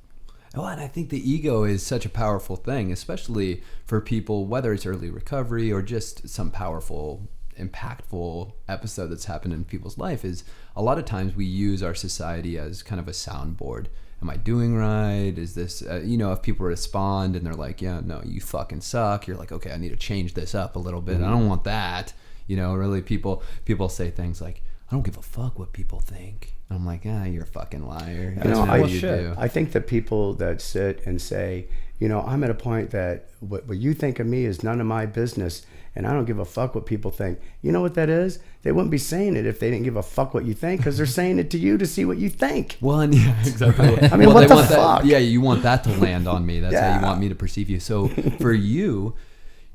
Oh, and I think the ego is such a powerful thing, especially for people, whether it's early recovery or just some powerful, impactful episode that's happened in people's life. Is a lot of times we use our society as kind of a soundboard. Am I doing right? Is this, if people respond and they're like, yeah, no, you fucking suck. You're like, okay, I need to change this up a little bit. I don't want that. Really people say things like, I don't give a fuck what people think. I'm like, you're a fucking liar. That's what you do. I think that people that sit and say, I'm at a point that what you think of me is none of my business, and I don't give a fuck what people think. You know what that is? They wouldn't be saying it if they didn't give a fuck what you think, because they're saying it to you to see what you think. Well, and yeah, exactly. I mean, what the fuck? You want that to land on me. That's how you want me to perceive you. So for you,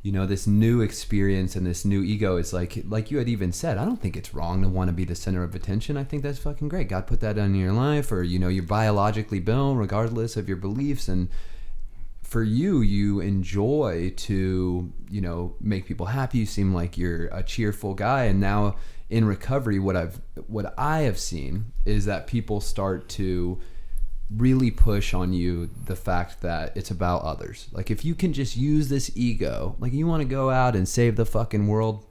this new experience and this new ego is like you had even said, I don't think it's wrong to want to be the center of attention. I think that's fucking great. God put that in your life, or, you're biologically built regardless of your beliefs. And for you enjoy to, make people happy. You seem like you're a cheerful guy. And now in recovery, what I have seen is that people start to really push on you the fact that it's about others. Like, if you can just use this ego, like you want to go out and save the fucking world,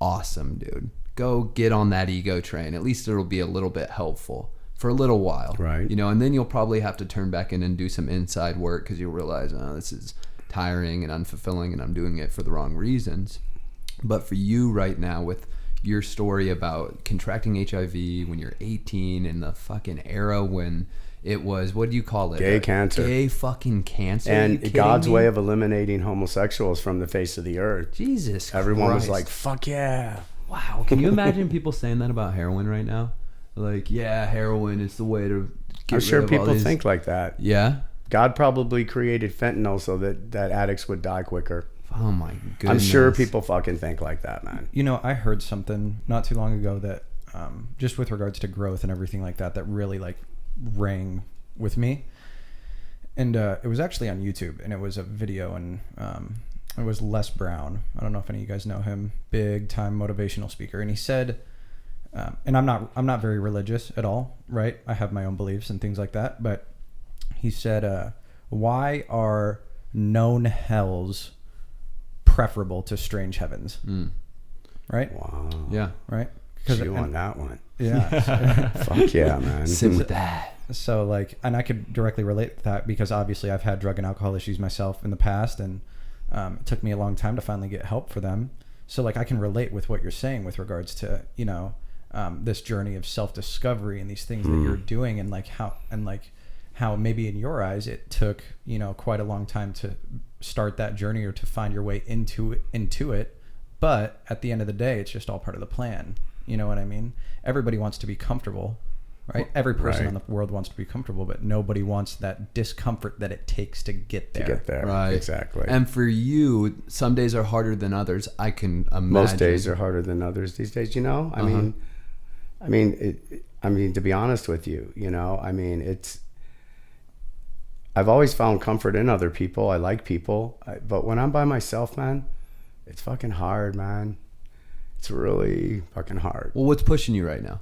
awesome, dude. Go get on that ego train. At least it'll be a little bit helpful for a little while. Right. And then you'll probably have to turn back in and do some inside work, because you'll realize, this is tiring and unfulfilling and I'm doing it for the wrong reasons. But for you right now, with your story about contracting HIV when you're 18, in the fucking era when it was, what do you call it? Gay cancer. Gay fucking cancer. And God's way of eliminating homosexuals from the face of the earth. Jesus Everyone Christ. was like, fuck yeah. Wow. Can you imagine people saying that about heroin right now? Like, yeah, heroin is the way to I'm sure people think like that. Yeah. God probably created fentanyl so that addicts would die quicker. Oh my goodness. I'm sure people fucking think like that, man. You know, I heard something not too long ago that just with regards to growth and everything like that really like rang with me. And it was actually on YouTube, and it was a video, and it was Les Brown. I don't know if any of you guys know him. Big time motivational speaker. And he said, and I'm not very religious at all, right? I have my own beliefs and things like that. But he said, why are known hells preferable to strange heavens? Right? Wow. Yeah. Right? You on that one. Yeah. Fuck yeah, man. Sit with that. So like, and I could directly relate to that because obviously I've had drug and alcohol issues myself in the past, and it took me a long time to finally get help for them. So like, I can relate with what you're saying with regards to, you know, this journey of self-discovery and these things that you're doing, and like how maybe in your eyes it took, you know, quite a long time to start that journey or to find your way into it. But at the end of the day, it's just all part of the plan. You know what I mean? Everybody wants to be comfortable, right? Every person in the world wants to be comfortable, but nobody wants that discomfort that it takes to get there. Right. Exactly. And for you, some days are harder than others. I can imagine. Most days are harder than others these days, you know? I mean, to be honest with you, you know, I mean, I've always found comfort in other people. I like people, but when I'm by myself, man, it's fucking hard, man. It's really fucking hard. Well, what's pushing you right now?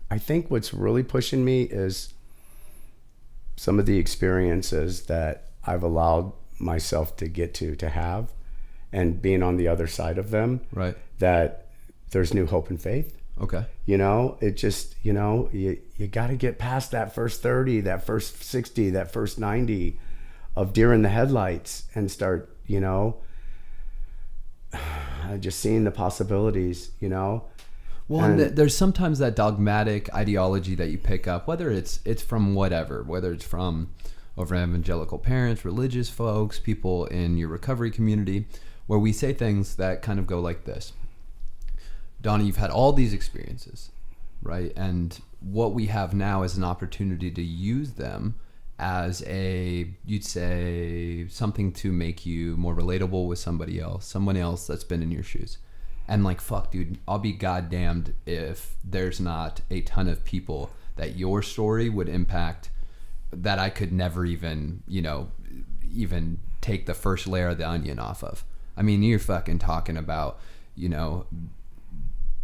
I think what's really pushing me is some of the experiences that I've allowed myself to get to have, and being on the other side of them. Right. That there's new hope and faith. Okay. You know, it just, you know, you got to get past that first 30, that first 60, that first 90 of deer in the headlights and start, you know, just seeing the possibilities, you know. Well, and there's sometimes that dogmatic ideology that you pick up, whether it's from whatever, whether it's from over evangelical parents, religious folks, people in your recovery community, where we say things that kind of go like this. Donny, you've had all these experiences, right? And what we have now is an opportunity to use them as you'd say, something to make you more relatable with somebody else, someone else that's been in your shoes. And like, fuck, dude, I'll be goddamned if there's not a ton of people that your story would impact that I could never even, you know, even take the first layer of the onion off of. I mean, you're fucking talking about, you know,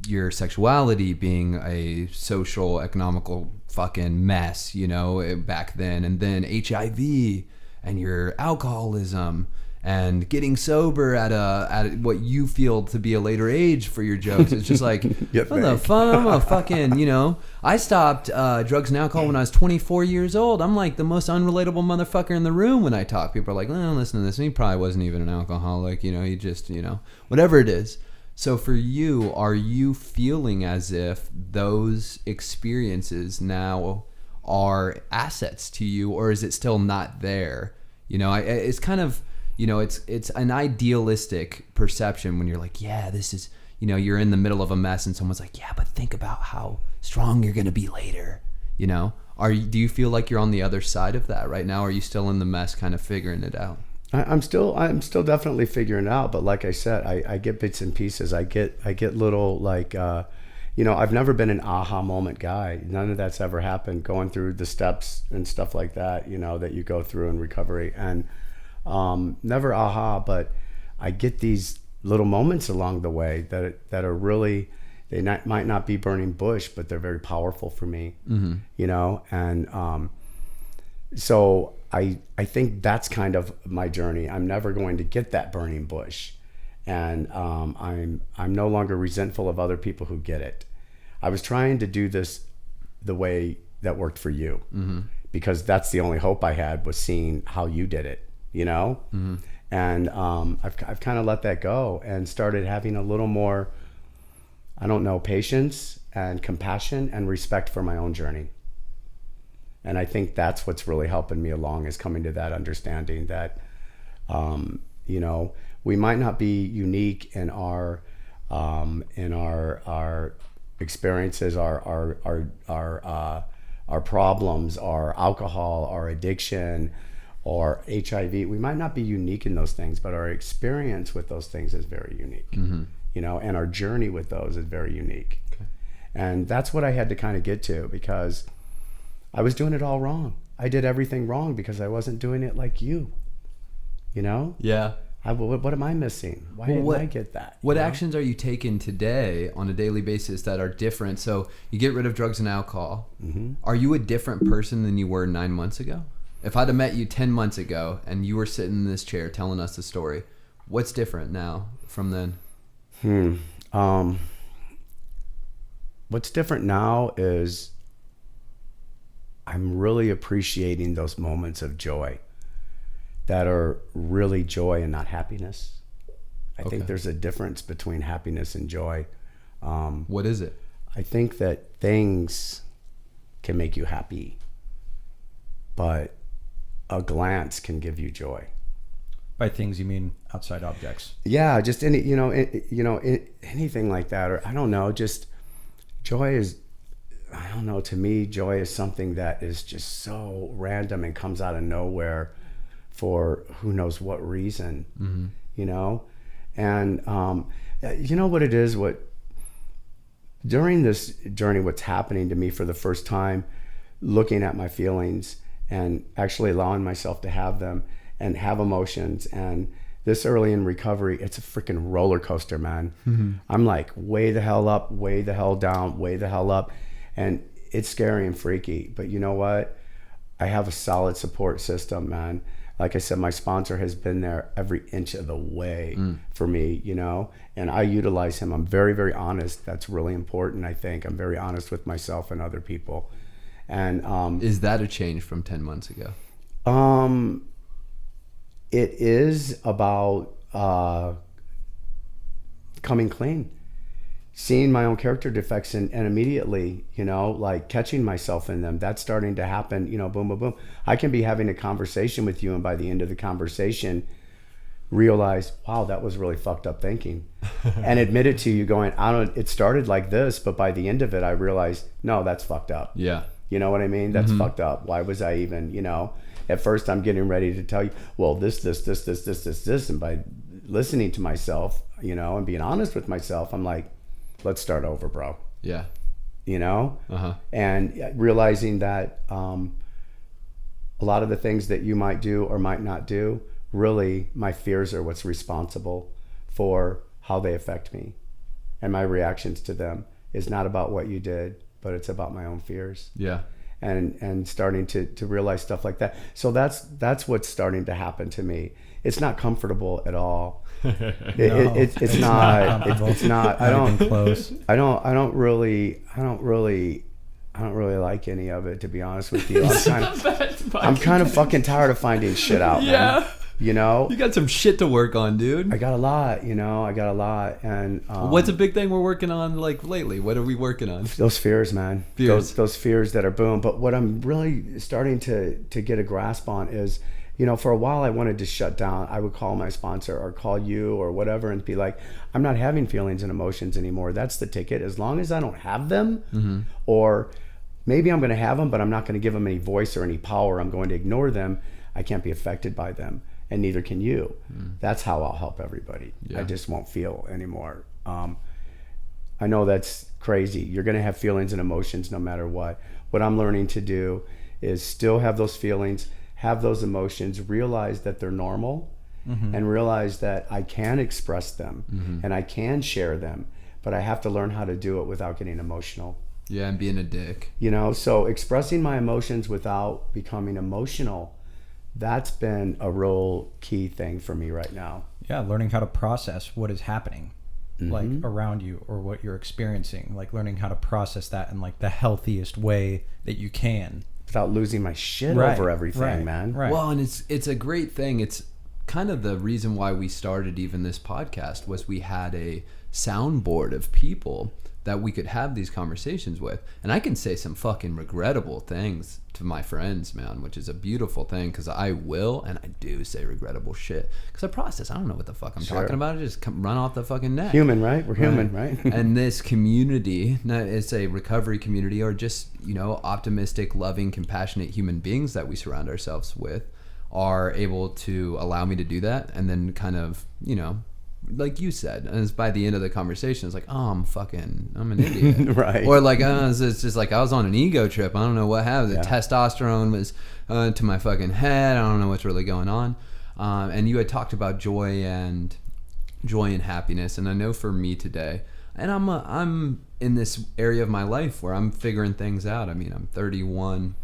your sexuality being a social, economical fucking mess, you know, back then, and then HIV and your alcoholism and getting sober at what you feel to be a later age for your jokes. It's just like, what the fuck? I'm a fucking, you know, I stopped drugs and alcohol when I was 24 years old. I'm like the most unrelatable motherfucker in the room when I talk. People are like, oh, listen to this. And he probably wasn't even an alcoholic, you know, he just, you know, whatever it is. So for you, are you feeling as if those experiences now are assets to you, or is it still not there? You know, it's kind of, you know, it's an idealistic perception when you're like, yeah, this is, you know, you're in the middle of a mess and someone's like, yeah, but think about how strong you're going to be later. You know, do you feel like you're on the other side of that right now? Or are you still in the mess kind of figuring it out? I'm still definitely figuring it out, but like I said, I get bits and pieces. I get little, like, you know, I've never been an aha moment guy. None of that's ever happened, going through the steps and stuff like that, you know, that you go through in recovery, and never aha, but I get these little moments along the way that are really, might not be burning bush, but they're very powerful for me, you know, and so I think that's kind of my journey. I'm never going to get that burning bush, and I'm no longer resentful of other people who get it. I was trying to do this the way that worked for you, because that's the only hope I had, was seeing how you did it, you know. And I've kind of let that go and started having a little more, I don't know, patience and compassion and respect for my own journey. And I think that's what's really helping me along, is coming to that understanding that, you know, we might not be unique in our experiences, our problems, our alcohol, our addiction, or HIV. We might not be unique in those things, but our experience with those things is very unique. You know, and our journey with those is very unique. Okay. And that's what I had to kind of get to, because I was doing it all wrong. I did everything wrong because I wasn't doing it like you. You know? Yeah. What am I missing? Why didn't I get that? What actions are you taking today on a daily basis that are different? So you get rid of drugs and alcohol. Are you a different person than you were 9 months ago? If I'd have met you 10 months ago and you were sitting in this chair telling us the story, what's different now from then? What's different now is I'm really appreciating those moments of joy that are really joy and not happiness. I think there's a difference between happiness and joy. What is it? I think that things can make you happy, but a glance can give you joy. By things, you mean outside objects? Yeah, just anything like that, or I don't know. Just joy is, I don't know. To me, joy is something that is just so random and comes out of nowhere for who knows what reason. You know, and you know what it is. What during this journey, what's happening to me for the first time, looking at my feelings and actually allowing myself to have them and have emotions, and this early in recovery, it's a freaking roller coaster, man. I'm like way the hell up, way the hell down, way the hell up, and it's scary and freaky. But you know what? I have a solid support system, man. Like I said, my sponsor has been there every inch of the way for me, you know, and I utilize him. I'm very, very honest. That's really important, I think. I'm very honest with myself and other people. And is that a change from 10 months ago? It is about coming clean, seeing my own character defects and immediately, you know, like catching myself in them. That's starting to happen, you know, boom, boom, boom. I can be having a conversation with you, and by the end of the conversation, realize, wow, that was really fucked up thinking. And admit it to you going, it started like this, but by the end of it, I realized, no, that's fucked up. Yeah. You know what I mean? That's fucked up. Why was I even, you know? At first, I'm getting ready to tell you, well, this. And by listening to myself, you know, and being honest with myself, I'm like, let's start over, bro. Yeah. You know? And realizing that a lot of the things that you might do or might not do, really, my fears are what's responsible for how they affect me. And my reactions to them is not about what you did, but it's about my own fears. Yeah. And starting to realize stuff like that. So that's what's starting to happen to me. It's not comfortable at all. It's not. It's not. I don't. Close. I don't really like any of it, to be honest with you. I'm kind of fucking tired of finding shit out. Yeah. Man. You know, you got some shit to work on, dude. I got a lot, you know, and what's a big thing we're working on like lately? What are we working on? Those fears, man. Those fears that are boom. But what I'm really starting to get a grasp on is, you know, for a while I wanted to shut down. I would call my sponsor or call you or whatever and be like, I'm not having feelings and emotions anymore. That's the ticket. As long as I don't have them, or maybe I'm going to have them, but I'm not going to give them any voice or any power. I'm going to ignore them. I can't be affected by them. And neither can you. That's how I'll help everybody. Yeah. I just won't feel anymore. I know that's crazy. You're going to have feelings and emotions no matter what. What I'm learning to do is still have those feelings, have those emotions, realize that they're normal, and realize that I can express them and I can share them, but I have to learn how to do it without getting emotional. Yeah, and being a dick. You know, so expressing my emotions without becoming emotional, that's been a real key thing for me right now. Yeah, learning how to process what is happening like around you or what you're experiencing, like learning how to process that in like the healthiest way that you can without losing my shit over everything, man. Right. Well, and it's a great thing. It's kind of the reason why we started even this podcast was we had a soundboard of people that we could have these conversations with. And I can say some fucking regrettable things to my friends, man, which is a beautiful thing, because I will, and I do say regrettable shit because I process. I don't know what the fuck I'm talking about. I just run off the fucking neck. Human, right? We're human, right? And this community, it's a recovery community, or just, you know, optimistic, loving, compassionate human beings that we surround ourselves with, are able to allow me to do that. And then kind of, you know, like you said, and it's by the end of the conversation, it's like, oh, I'm an idiot. Right. Or like, it's just like I was on an ego trip. I don't know what happened. The testosterone was to my fucking head. I don't know what's really going on. And you had talked about joy and happiness. And I know for me today, and I'm in this area of my life where I'm figuring things out. I mean, I'm 31,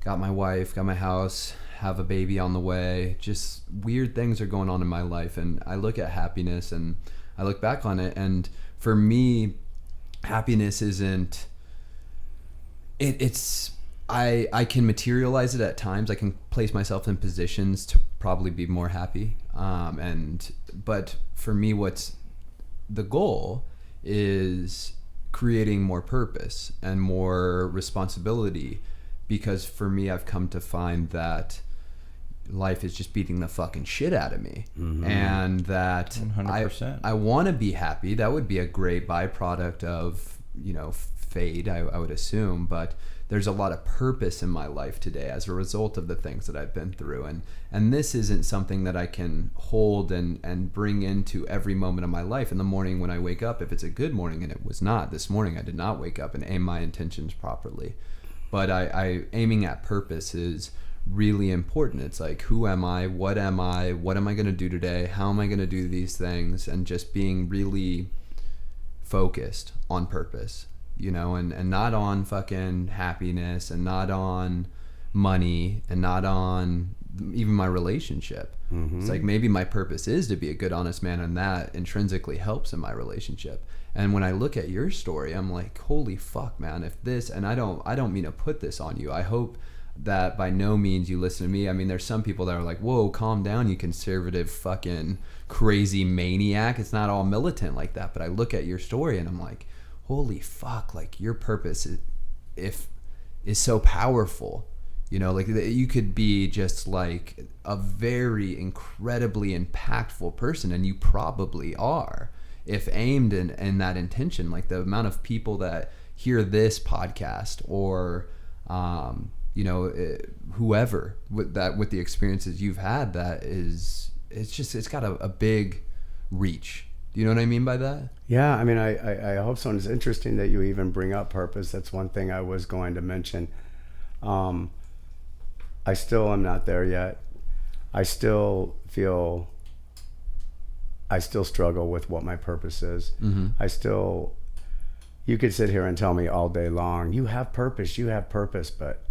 got my wife, got my house, have a baby on the way. Just weird things are going on in my life, and I look at happiness and I look back on it, and for me, happiness isn't it's I can materialize it at times. I can place myself in positions to probably be more happy, but for me, what's the goal is creating more purpose and more responsibility, because for me, I've come to find that life is just beating the fucking shit out of me, and that 100%. I want to be happy. That would be a great byproduct of, you know, fade, I would assume, but there's a lot of purpose in my life today as a result of the things that I've been through, and this isn't something that I can hold and bring into every moment of my life. In the morning when I wake up, if it's a good morning, and it was not this morning, I did not wake up and aim my intentions properly, but I aiming at purpose is really important. It's like, who am I? What am I going to do today? How am I going to do these things? And just being really focused on purpose, you know, and not on fucking happiness, and not on money, and not on even my relationship. It's like, maybe my purpose is to be a good, honest man, and that intrinsically helps in my relationship. And when I look at your story, I'm like, holy fuck, man, if this, and I don't mean to put this on you. I hope that by no means you listen to me. I mean, there's some people that are like, whoa, calm down, you conservative fucking crazy maniac. It's not all militant like that. But I look at your story and I'm like, holy fuck, like your purpose is so powerful. You know, like you could be just like a very incredibly impactful person, and you probably are, if aimed in that intention. Like the amount of people that hear this podcast, or you know, whoever with the experiences you've had, it's got a big reach. Do you know what I mean by that? Yeah, I mean, I hope so. And it's interesting that you even bring up purpose. That's one thing I was going to mention. I still am not there yet. I still struggle with what my purpose is. You could sit here and tell me all day long, you have purpose, but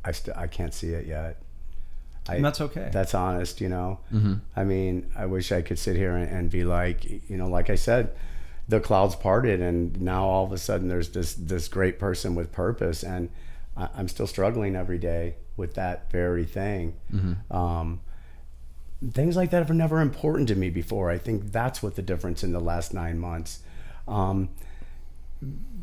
I can't see it yet. And that's okay. That's honest, you know. I mean, I wish I could sit here and be like, you know, like I said, the clouds parted, and now all of a sudden there's this great person with purpose, and I'm still struggling every day with that very thing. Things like that were never important to me before. I think that's what the difference in the last 9 months.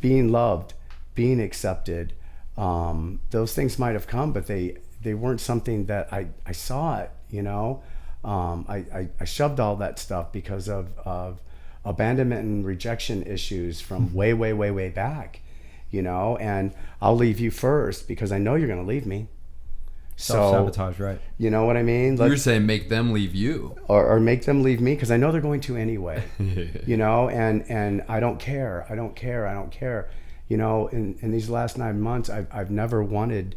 Being loved, being accepted, those things might have come, but they weren't something that I saw it, you know. I shoved all that stuff because of abandonment and rejection issues from way back, you know. And I'll leave you first because I know you're going to leave me. Self-sabotage, right? You know what I mean? You're saying make them leave you, or make them leave me, because I know they're going to anyway. You know, and I don't care. You know, in these last 9 months, I've never wanted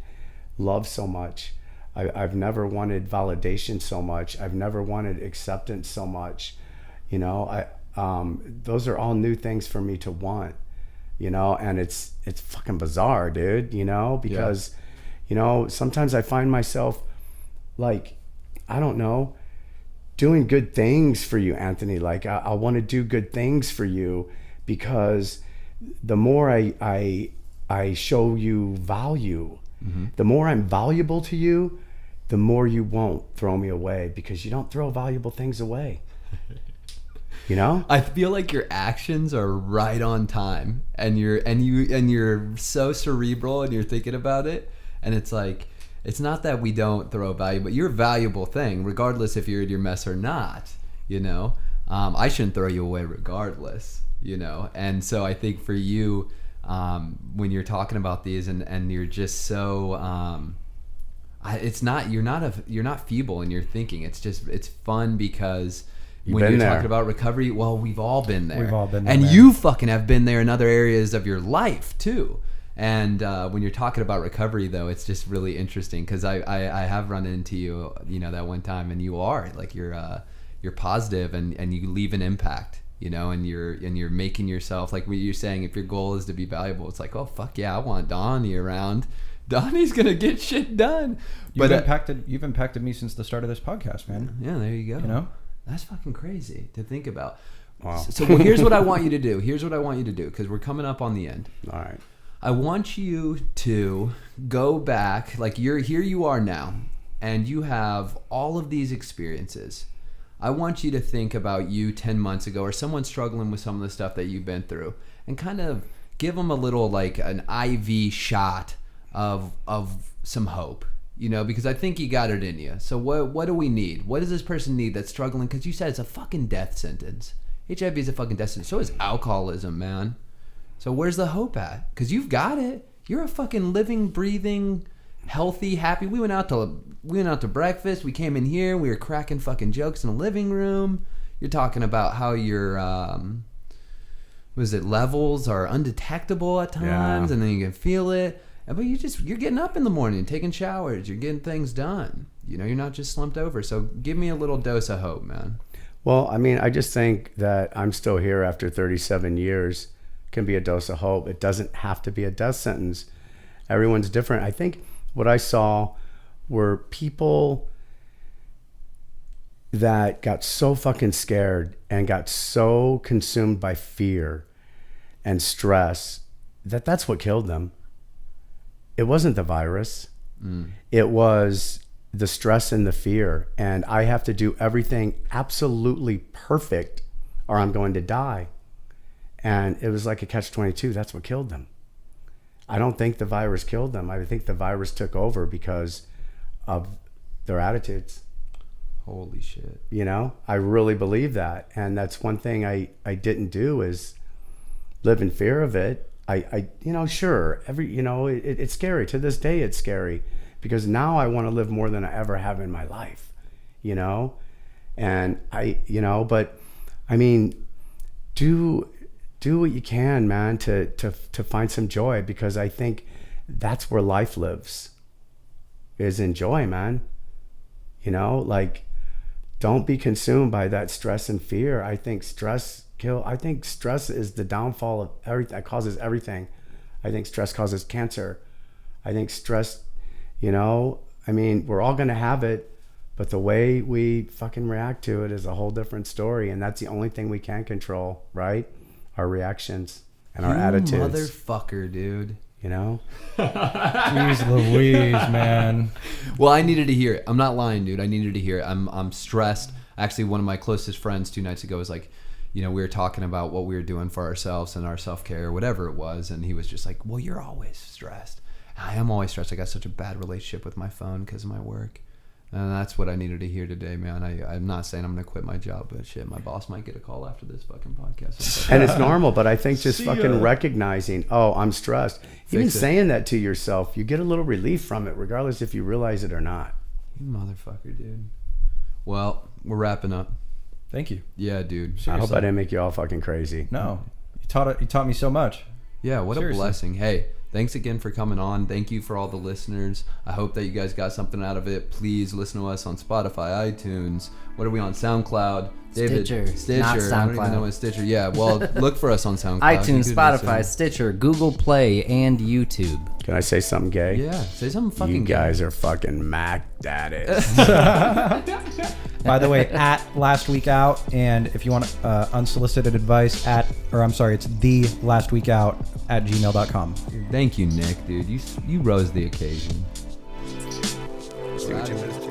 love so much. I've never wanted validation so much. I've never wanted acceptance so much. You know, those are all new things for me to want. You know, and it's fucking bizarre, dude. You know, because you know, sometimes I find myself like, I don't know, doing good things for you, Anthony. Like I want to do good things for you, because the more I show you value, the more I'm valuable to you, the more you won't throw me away, because you don't throw valuable things away. You know? I feel like your actions are right on time, and you're so cerebral, and you're thinking about it, and it's like, it's not that we don't throw value, but you're a valuable thing, regardless if you're in your mess or not. You know, I shouldn't throw you away regardless. You know, and so I think for you, when you're talking about these, and you're just so, you're not feeble in your thinking. It's fun because. When you're talking about recovery, well, we've all been there. We've all been there, and man. you fucking have been there in other areas of your life too. And when you're talking about recovery, though, it's just really interesting because I have run into you, you know, that one time, and you are like you're positive and you leave an impact, you know, and you're making yourself, like what you're saying, if your goal is to be valuable, it's like, oh fuck yeah, I want Donny around. Donny's gonna get shit done. You've impacted me since the start of this podcast, man. Yeah, there you go. You know. That's fucking crazy to think about. Wow. So here's what I want you to do. Because we're coming up on the end. All right. I want you to go back, like here you are now, and you have all of these experiences. I want you to think about you 10 months ago, or someone struggling with some of the stuff that you've been through, and kind of give them a little, like an IV shot of some hope. You know, because I think you got it in you. So what do we need? What does this person need that's struggling? Because you said it's a fucking death sentence. HIV is a fucking death sentence. So is alcoholism, man. So where's the hope at? Because you've got it. You're a fucking living, breathing, healthy, happy. We went out to breakfast. We came in here. We were cracking fucking jokes in the living room. You're talking about how your levels are undetectable at times, and then you can feel it. But you're getting up in the morning, taking showers, you're getting things done. You know, you're not just slumped over. So give me a little dose of hope, man. Well, I mean, I just think that I'm still here after 37 years can be a dose of hope. It doesn't have to be a death sentence. Everyone's different. I think what I saw were people that got so fucking scared and got so consumed by fear and stress that that's what killed them. It wasn't the virus. It was the stress and the fear. And I have to do everything absolutely perfect or I'm going to die. And it was like a catch-22. That's what killed them. I don't think the virus killed them. I think the virus took over because of their attitudes. Holy shit. You know, I really believe that. And that's one thing I didn't do is live in fear of it. I you know, sure, it's scary. To this day, it's scary because now I want to live more than I ever have in my life, you know? And but I mean, do what you can, man, to find some joy, because I think that's where life lives, is in joy, man. You know, like, don't be consumed by that stress and fear. I think stress is the downfall of everything. That causes everything. I think stress causes cancer. I think stress, you know, I mean, we're all going to have it, but the way we fucking react to it is a whole different story. And that's the only thing we can control, right? Our reactions and our attitudes. Motherfucker, dude. You know? Jeez Louise, man. Well, I needed to hear it. I'm not lying, dude. I needed to hear it. I'm stressed. Actually, one of my closest friends 2 nights ago was like, you know, we were talking about what we were doing for ourselves and our self-care or whatever it was. And he was just like, well, you're always stressed. I am always stressed. I got such a bad relationship with my phone because of my work. And that's what I needed to hear today, man. I'm not saying I'm going to quit my job, but shit, my boss might get a call after this fucking podcast. And it's normal, but I think just recognizing, oh, I'm stressed. Even saying that to yourself, you get a little relief from it, regardless if you realize it or not. You motherfucker, dude. Well, we're wrapping up. Thank you. Yeah, dude. Seriously. I hope I didn't make you all fucking crazy. No, you taught me so much. Yeah, what Seriously. A blessing. Hey, thanks again for coming on. Thank you for all the listeners. I hope that you guys got something out of it. Please listen to us on Spotify, iTunes. What are we on? SoundCloud. David, Stitcher. Not SoundCloud. I don't even know what Stitcher. Yeah, well, look for us on SoundCloud. iTunes, Spotify, Stitcher, Google Play, and YouTube. Can I say something gay? Yeah, say something fucking gay. You guys are fucking Mac daddies. By the way, at Last Week Out, and if you want unsolicited advice, it's the Last Week Out at gmail.com. Thank you, Nick, dude. You rose the occasion. See what you missed.